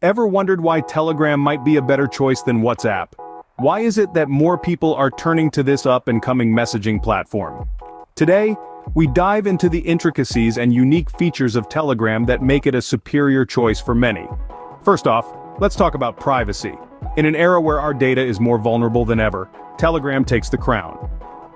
Ever wondered why Telegram might be a better choice than WhatsApp? Why is it that more people are turning to this up-and-coming messaging platform? Today, we dive into the intricacies and unique features of Telegram that make it a superior choice for many. First off, let's talk about privacy. In an era where our data is more vulnerable than ever, Telegram takes the crown.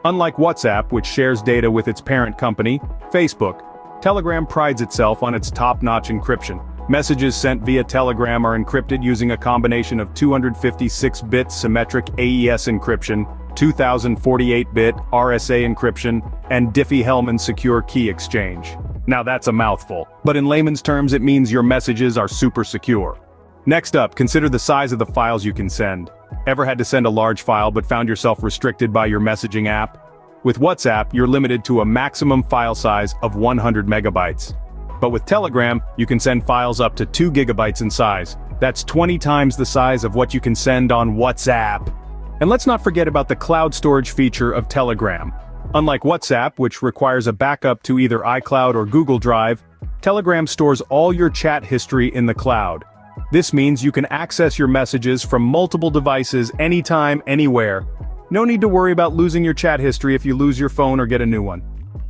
Unlike WhatsApp, which shares data with its parent company, Facebook, Telegram prides itself on its top-notch encryption. Messages sent via Telegram are encrypted using a combination of 256-bit symmetric AES encryption, 2048-bit RSA encryption, and Diffie-Hellman secure key exchange. Now that's a mouthful, but in layman's terms it means your messages are super secure. Next up, consider the size of the files you can send. Ever had to send a large file but found yourself restricted by your messaging app? With WhatsApp, you're limited to a maximum file size of 100 megabytes. But with Telegram, you can send files up to 2 gigabytes in size. That's 20 times the size of what you can send on WhatsApp. And let's not forget about the cloud storage feature of Telegram. Unlike WhatsApp, which requires a backup to either iCloud or Google Drive, Telegram stores all your chat history in the cloud. This means you can access your messages from multiple devices anytime, anywhere. No need to worry about losing your chat history if you lose your phone or get a new one.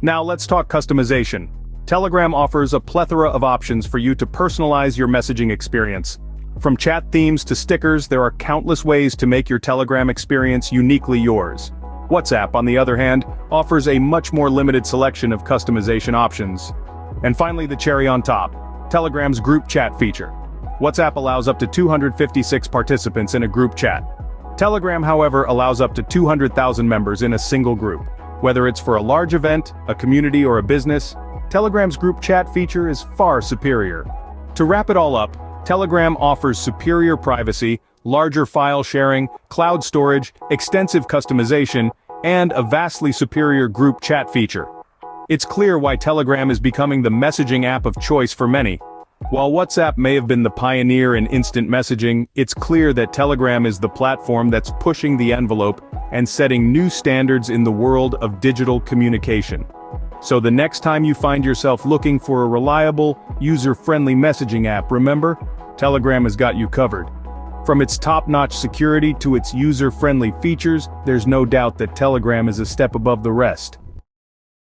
Now let's talk customization. Telegram offers a plethora of options for you to personalize your messaging experience. From chat themes to stickers, there are countless ways to make your Telegram experience uniquely yours. WhatsApp, on the other hand, offers a much more limited selection of customization options. And finally, the cherry on top, Telegram's group chat feature. WhatsApp allows up to 256 participants in a group chat. Telegram, however, allows up to 200,000 members in a single group. Whether it's for a large event, a community, or a business, Telegram's group chat feature is far superior. To wrap it all up, Telegram offers superior privacy, larger file sharing, cloud storage, extensive customization, and a vastly superior group chat feature. It's clear why Telegram is becoming the messaging app of choice for many. While WhatsApp may have been the pioneer in instant messaging, it's clear that Telegram is the platform that's pushing the envelope and setting new standards in the world of digital communication. So the next time you find yourself looking for a reliable, user-friendly messaging app, remember, Telegram has got you covered. From its top-notch security to its user-friendly features, there's no doubt that Telegram is a step above the rest.